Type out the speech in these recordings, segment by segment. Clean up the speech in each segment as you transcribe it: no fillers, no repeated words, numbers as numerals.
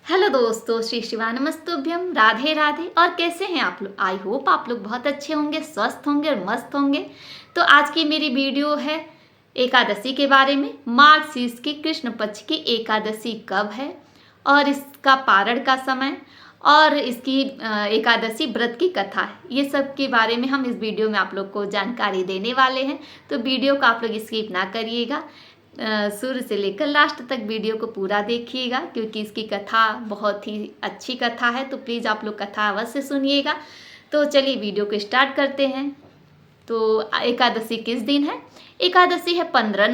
Hello दोस्तों, श्री शिवा नमस्तुभ्यम, राधे राधे। और कैसे हैं आप लोग? आई होप आप लोग बहुत अच्छे होंगे, स्वस्थ होंगे और मस्त होंगे। तो आज की मेरी वीडियो है एकादशी के बारे में। माघ शीर्ष की कृष्ण पक्ष की एकादशी कब है और इसका पारण का समय और इसकी एकादशी व्रत की कथा है, ये सब के बारे में हम इस वीडियो में आप लोग को जानकारी देने वाले हैं। तो वीडियो को आप लोग स्किप ना करिएगा, शुरू से लेकर लास्ट तक वीडियो को पूरा देखिएगा, क्योंकि इसकी कथा बहुत ही अच्छी कथा है। तो प्लीज़ आप लोग कथा अवश्य सुनिएगा। तो चलिए वीडियो को स्टार्ट करते हैं। तो एकादशी किस दिन है? एकादशी है 15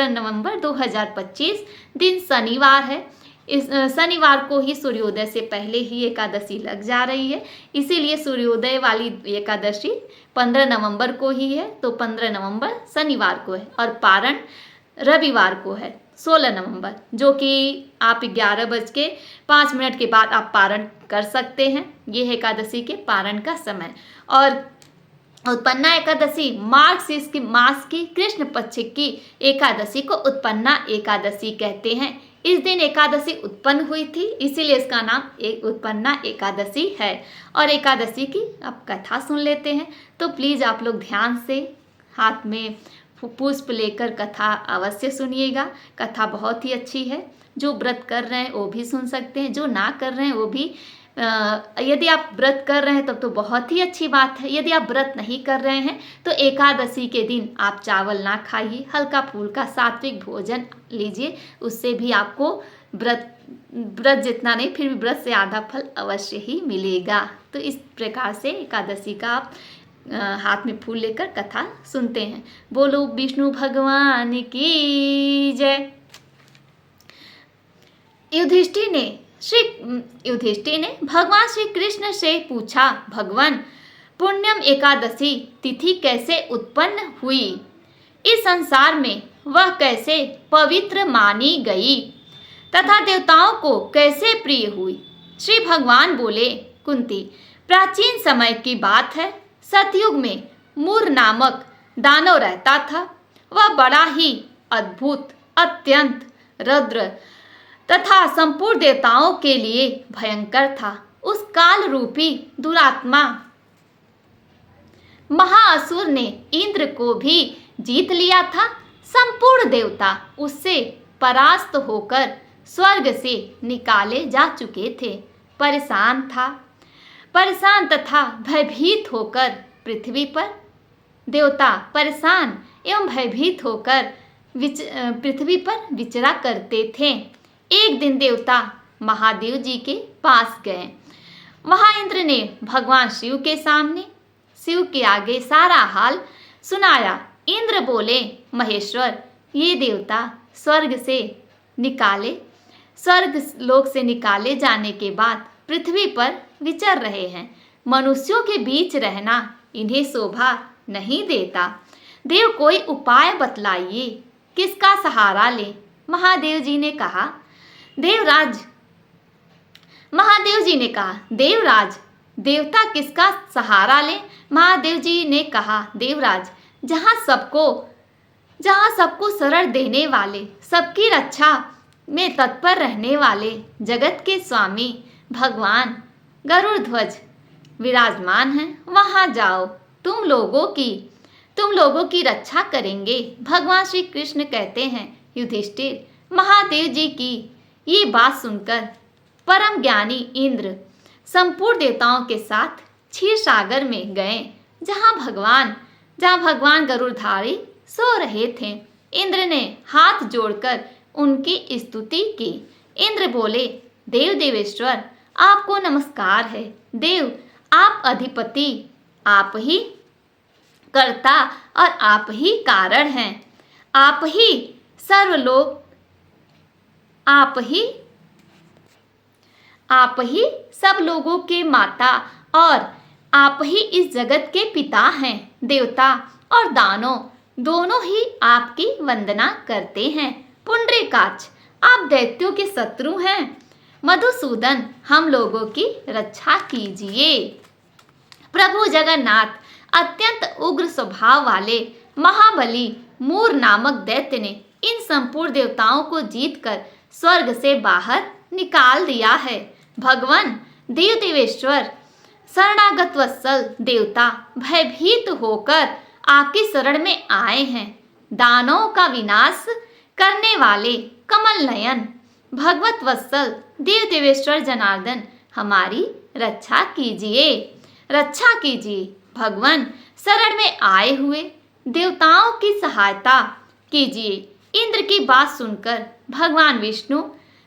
नवंबर 2025, दिन शनिवार है। इस शनिवार को ही सूर्योदय से पहले ही एकादशी लग जा रही है, इसीलिए सूर्योदय वाली एकादशी 15 नवंबर को ही है। तो 15 नवंबर शनिवार को है और पारण रविवार को है 16 नवंबर, जो कि आप 11:05 के बाद आप पारण कर सकते हैं। ये है एकादशी के पारण का समय। और उत्पन्ना एकादशी माघ मास की कृष्ण पक्ष की एकादशी को उत्पन्ना एकादशी कहते हैं। इस दिन एकादशी उत्पन्न हुई थी, इसीलिए इसका नाम उत्पन्ना एकादशी है। और एकादशी की अब कथा सुन लेते हैं। तो प्लीज़ आप लोग ध्यान से हाथ में पुष्प लेकर कथा अवश्य सुनिएगा। कथा बहुत ही अच्छी है। जो व्रत कर रहे हैं वो भी सुन सकते हैं, जो ना कर रहे हैं वो भी। यदि आप व्रत कर रहे हैं तब तो बहुत ही अच्छी बात है। यदि आप व्रत नहीं कर रहे हैं तो एकादशी के दिन आप चावल ना खाइए, हल्का फुल्का सात्विक भोजन लीजिए, उससे भी आपको व्रत जितना नहीं फिर भी व्रत से आधा फल अवश्य ही मिलेगा। तो इस प्रकार से एकादशी का आप हाथ में फूल लेकर कथा सुनते हैं। बोलो विष्णु भगवान की जय। युधिष्ठिर ने भगवान श्री कृष्ण से पूछा, भगवान पुण्यम एकादशी तिथि कैसे उत्पन्न हुई? इस संसार में वह कैसे पवित्र मानी गई तथा देवताओं को कैसे प्रिय हुई? श्री भगवान बोले, कुंती, प्राचीन समय की बात है। सतयुग में मूर नामक दानव रहता था। वह बड़ा ही अद्भुत, अत्यंत रुद्र तथा संपूर्ण देवताओं के लिए भयंकर था। उस काल रूपी दुरात्मा महाअसुर ने इंद्र को भी जीत लिया था। संपूर्ण देवता उससे परास्त होकर स्वर्ग से निकाले जा चुके थे। परेशान तथा भयभीत होकर पृथ्वी पर देवता परेशान एवं भयभीत होकर पृथ्वी पर विचरा करते थे। एक दिन देवता महादेव जी के पास गए। वहाँ इंद्र ने भगवान शिव के सामने, शिव के आगे सारा हाल सुनाया। इंद्र बोले, महेश्वर, ये देवता स्वर्ग लोक से निकाले जाने के बाद पृथ्वी पर विचर रहे हैं। मनुष्यों के बीच रहना इन्हें शोभा नहीं देता। देव कोई उपाय बतलाइए, किसका सहारा ले? महादेव जी ने कहा, देवराज, देवता किसका सहारा ले? महादेव जी ने कहा, देवराज, जहाँ सबको शरण देने वाले, सबकी रक्षा में तत्पर रहने वाले जगत के स्वामी भगवान गरुड़ ध्वज विराजमान हैं, वहाँ जाओ, तुम लोगों की रक्षा करेंगे। भगवान श्री कृष्ण कहते हैं, युधिष्ठिर, महादेव जी की ये बात सुनकर परम ज्ञानी इंद्र संपूर्ण देवताओं के साथ क्षीर सागर में गए, जहाँ भगवान गरुड़धारी सो रहे थे। इंद्र ने हाथ जोड़कर उनकी स्तुति की। इंद्र बोले, देवेश्वर, आपको नमस्कार है। देव, आप अधिपति, आप ही कर्ता और आप ही कारण हैं। आप ही सब लोगों के माता और आप ही इस जगत के पिता हैं। देवता और दानव दोनों ही आपकी वंदना करते हैं। पुंडरीकाक्ष, आप दैत्यों के शत्रु हैं। मधुसूदन, हम लोगों की रक्षा कीजिए। प्रभु जगन्नाथ, अत्यंत उग्र स्वभाव वाले महाबली मूर नामक दैत्य ने इन संपूर्ण देवताओं को जीतकर स्वर्ग से बाहर निकाल दिया है। भगवान देव देवेश्वर शरणागत वत्सल देवता भयभीत होकर आपकी शरण में आए हैं। दानवों का विनाश करने वाले कमल नयन भगवत वत्सल देव देवेश्वर जनार्दन हमारी रक्षा कीजिए, रक्षा कीजिए। भगवान शरण में आए हुए देवताओं की सहायता कीजिए। इंद्र की बात सुनकर भगवान विष्णु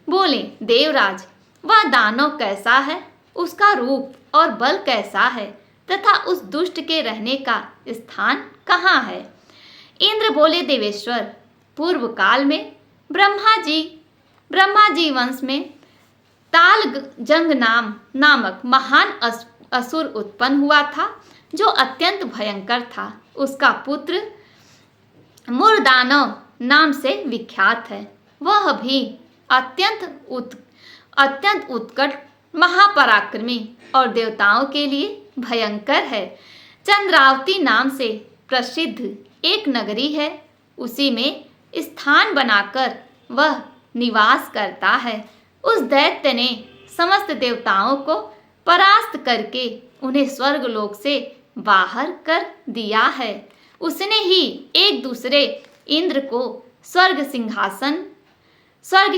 बोले, देवराज वह दानव कैसा है, उसका रूप और बल कैसा है तथा उस दुष्ट के रहने का स्थान कहाँ है। इंद्र बोले, देवेश्वर पूर्व काल में ब्रह्मा जी वंश में ताल जंग नामक महान असुर उत्पन्न हुआ था जो अत्यंत भयंकर था। उसका पुत्र मूर्दानव नाम से विख्यात है। वह भी अत्यंत उत्कट महापराक्रमी और देवताओं के लिए भयंकर है। चंद्रावती नाम से प्रसिद्ध एक नगरी है, उसी में स्थान बनाकर वह निवास करता है। उस दैत्य ने समस्त देवताओं को परास्त करके उन्हें स्वर्गलोक से बाहर कर दिया है। उसने ही एक दूसरे इंद्र को स्वर्ग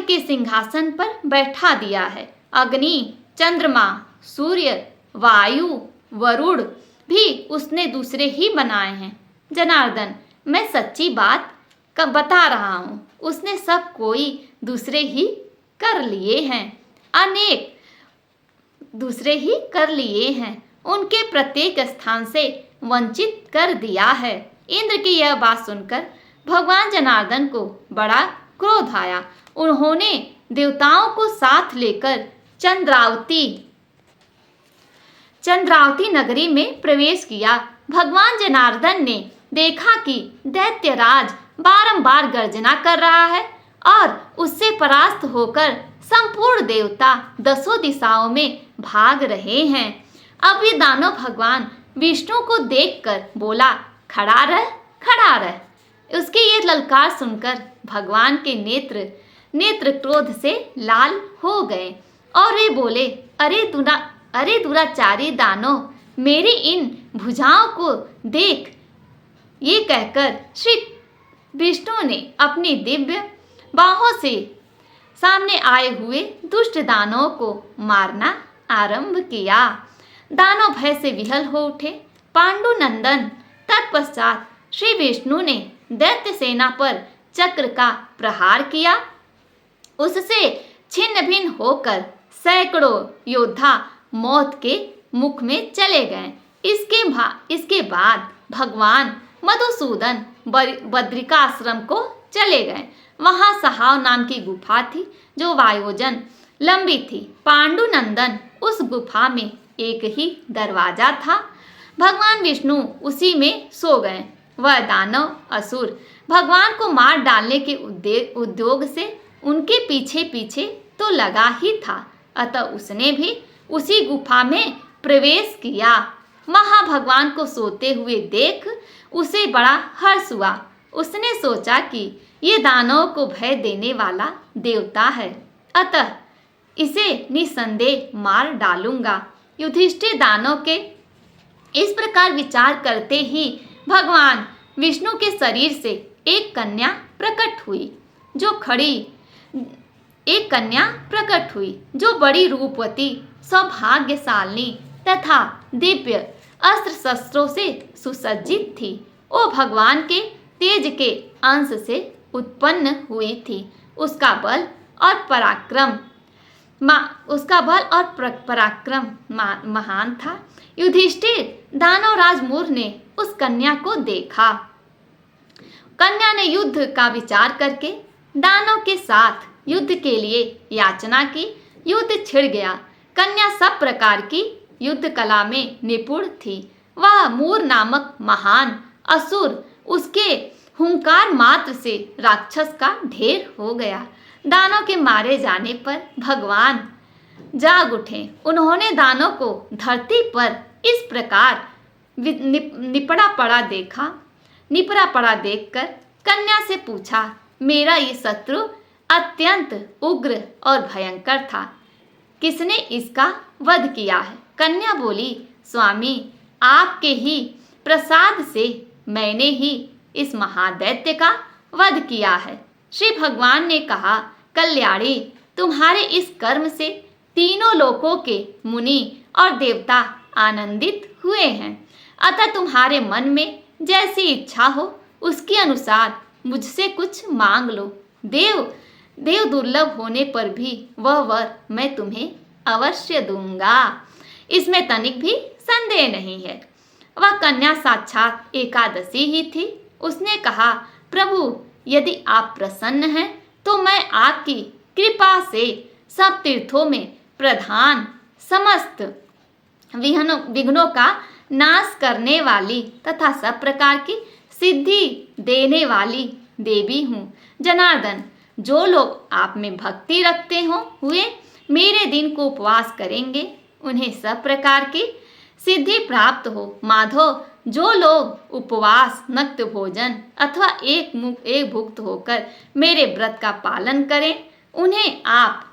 के सिंहासन पर बैठा दिया है। अग्नि, चंद्रमा, सूर्य, वायु, वरुण भी उसने दूसरे ही बनाए हैं। जनार्दन, मैं सच्ची बात बता रहा हूँ, उसने सब कोई दूसरे ही कर लिए हैं, अनेक दूसरे ही कर लिए हैं, उनके प्रत्येक स्थान से वंचित कर दिया है। इंद्र की यह बात सुनकर भगवान जनार्दन को बड़ा क्रोध आया। उन्होंने देवताओं को साथ लेकर चंद्रावती नगरी में प्रवेश किया। भगवान जनार्दन ने देखा कि दैत्यराज बारंबार गर्जना कर रहा है और उससे परास्त होकर संपूर्ण देवता दसों दिशाओं में भाग रहे हैं। अब ये दानव भगवान विष्णु को देखकर बोला, खड़ा रह, खड़ा रह। उसके ये ललकार सुनकर भगवान के नेत्र क्रोध से लाल हो गए और वे बोले, अरे दुराचारी दानव, मेरी इन भुजाओं को देख। ये कहकर श्री विष्णु ने अपनी दिव्य बाहों से सामने आए हुए दुष्ट दानवों को मारना आरंभ किया। दानव भय से विहल हो उठे। पांडुनंदन तत्पश्चात श्री विष्णु ने दैत्य सेना पर चक्र का प्रहार किया। उससे छिन्न भिन्न होकर सैकड़ों योद्धा मौत के मुख में चले गए। इसके बाद भगवान मधुसूदन बद्रिकाश्रम को चले गए। वहां सहाव नाम की गुफा थी जो वायोजन लंबी थी। पांडुनंदन उस गुफा में एक ही दरवाजा था। भगवान विष्णु उसी में सो गए। वह दानव असुर भगवान को मार डालने के उद्योग से उनके पीछे पीछे तो लगा ही था, अतः उसने भी उसी गुफा में प्रवेश किया। वहां भगवान को सोते हुए देख उसे बड़ा हर्ष हुआ। उसने सोचा कि ये दानव को भय देने वाला देवता है, अतः इसे निसंदेह मार डालूंगा। युधिष्ठिर दानव के इस प्रकार विचार करते ही भगवान विष्णु के शरीर से एक कन्या प्रकट हुई जो बड़ी रूपवती, सौभाग्यशालिनी तथा दिव्य अस्त्र शस्त्रों से सुसज्जित थी। वो भगवान के तेज के अंश से उत्पन्न हुई थी। उसका बल और पराक्रम महान था। युधिष्ठिर दानवराज मूर ने उस कन्या को देखा। कन्या ने युद्ध का विचार करके दानव के साथ युद्ध के लिए याचना की। युद्ध छिड़ गया। कन्या सब प्रकार की युद्ध कला में निपुण थी। वह मूर नामक महान असुर उसके हुंकार मात्र से राक्षस का ढेर हो गया। दानव के मारे जाने पर भगवान जाग उठे। उन्होंने दानव को धरती पर इस प्रकार निपड़ा पड़ा देखकर कन्या से पूछा, मेरा ये शत्रु अत्यंत उग्र और भयंकर था। किसने इसका वध किया है? कन्या बोली, स्वामी, आपके ही प्रसाद से मैंने ही इस महादैत्य का वध किया है। श्री भगवान ने कहा, कल्याणी, तुम्हारे इस कर्म से तीनों लोकों के मुनि और देवता आनंदित हुए हैं। अतः तुम्हारे मन में जैसी इच्छा हो उसके अनुसार मुझसे कुछ मांग लो। देव दुर्लभ होने पर भी वह वर मैं तुम्हें अवश्य दूंगा, इसमें तनिक भी संदेह नहीं है। वह कन्या साक्षात एकादशी ही थी। उसने कहा, प्रभु, यदि आप प्रसन्न हैं तो मैं आपकी कृपा से सब तीर्थों में प्रधान, समस्त विघ्नों का नाश करने वाली तथा सब प्रकार की सिद्धि देने वाली देवी हूँ। जनार्दन, जो लोग आप में भक्ति रखते हुए मेरे दिन को उपवास करेंगे उन्हें सब प्रकार की सिद्धि प्राप्त हो। माधव, जो लोग उपवास, नक्त भोजन अथवा एक भुक्त होकर मेरे व्रत का पालन करें उन्हें आप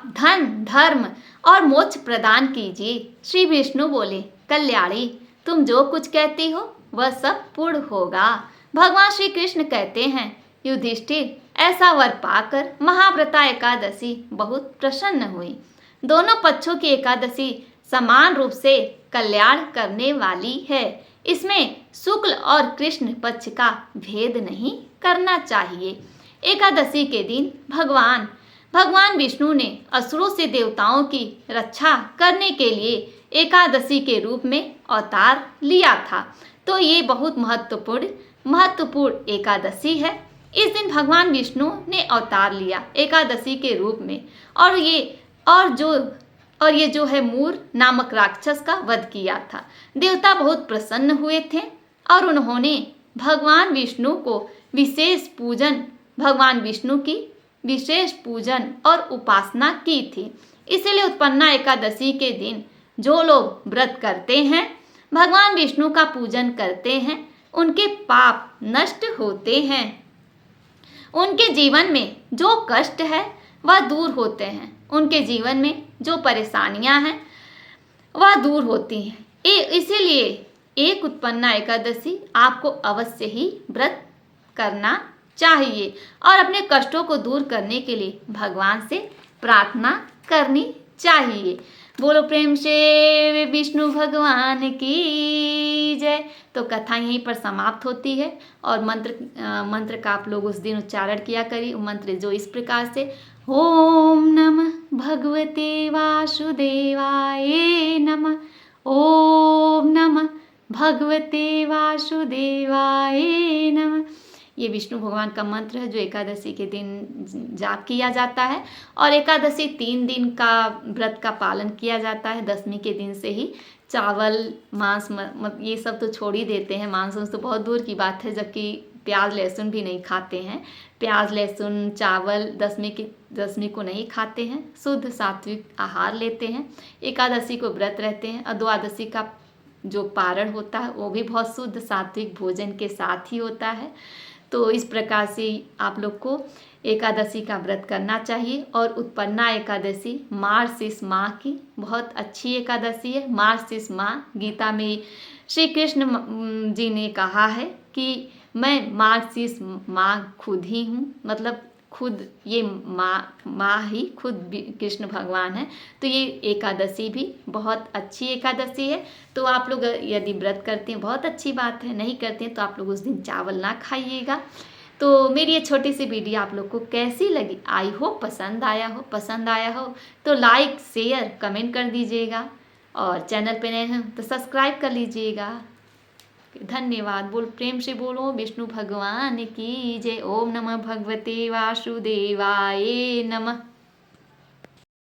धन, धर्म और मोक्ष प्रदान कीजिए। श्री विष्णु बोले, कल्याणी, तुम जो कुछ कहती हो वह सब पूर्ण होगा। भगवान श्री कृष्ण कहते हैं, युधिष्ठिर, ऐसा वर पाकर महाव्रता एकादशी बहुत प्रसन्न हुई। दोनों पक्षों की एकादशी समान रूप से कल्याण करने वाली है। इसमें शुक्ल और कृष्ण पक्ष का भेद नहीं करना चाहिए। एकादशी के दिन भगवान विष्णु ने असुरों से देवताओं की रक्षा करने के लिए एकादशी के रूप में अवतार लिया था। तो ये बहुत महत्वपूर्ण एकादशी है। इस दिन भगवान विष्णु ने अवतार लिया एकादशी के रूप में और ये जो है मूर नामक राक्षस का वध किया था। देवता बहुत प्रसन्न हुए थे और उन्होंने भगवान विष्णु की विशेष पूजन और उपासना की थी। इसलिए उत्पन्ना एकादशी के दिन जो लोग व्रत करते हैं, भगवान विष्णु का पूजन करते हैं, उनके पाप नष्ट होते हैं। उनके जीवन में जो कष्ट है वह दूर होते हैं। उनके जीवन में जो परेशानियां हैं वह दूर होती हैं। इसीलिए एक उत्पन्ना एकादशी आपको अवश्य ही व्रत करना चाहिए और अपने कष्टों को दूर करने के लिए भगवान से प्रार्थना करनी चाहिए। बोलो प्रेम से विष्णु भगवान की जय। तो कथा यहीं पर समाप्त होती है और मंत्र का आप लोग उस दिन उच्चारण किया करिए। मंत्र जो इस प्रकार से, ओम नमः भगवते वासुदेवाय नमः, ओम नमः भगवते वासुदेवाय नमः। ये विष्णु भगवान का मंत्र है जो एकादशी के दिन जाप किया जाता है और एकादशी 3 दिन का व्रत का पालन किया जाता है। 10वीं के दिन से ही चावल, मांस ये सब तो छोड़ ही देते हैं। मांस तो बहुत दूर की बात है, जबकि प्याज लहसुन भी नहीं खाते हैं। प्याज लहसुन चावल 10वीं को नहीं खाते हैं, शुद्ध सात्विक आहार लेते हैं। एकादशी को व्रत रहते हैं और द्वादशी का जो पारण होता है वो भी बहुत शुद्ध सात्विक भोजन के साथ ही होता है। तो इस प्रकार से आप लोग को एकादशी का व्रत करना चाहिए। और उत्पन्ना एकादशी मार्गशीर्ष माह की बहुत अच्छी एकादशी है। मार्गशीर्ष माह गीता में श्री कृष्ण जी ने कहा है कि मैं मार्गशीर्ष माह खुद ही हूँ, मतलब खुद ये माँ ही खुद कृष्ण भगवान है। तो ये एकादशी भी बहुत अच्छी एकादशी है। तो आप लोग यदि व्रत करते हैं बहुत अच्छी बात है, नहीं करते हैं तो आप लोग उस दिन चावल ना खाइएगा। तो मेरी ये छोटी सी वीडियो आप लोग को कैसी लगी? आई होप पसंद आया हो तो लाइक, शेयर, कमेंट कर दीजिएगा और चैनल पे नए हैं तो सब्सक्राइब कर लीजिएगा। धन्यवाद। बोल प्रेम से बोलो विष्णु भगवान की जय। ओम नमः भगवते वासुदेवाय नमः।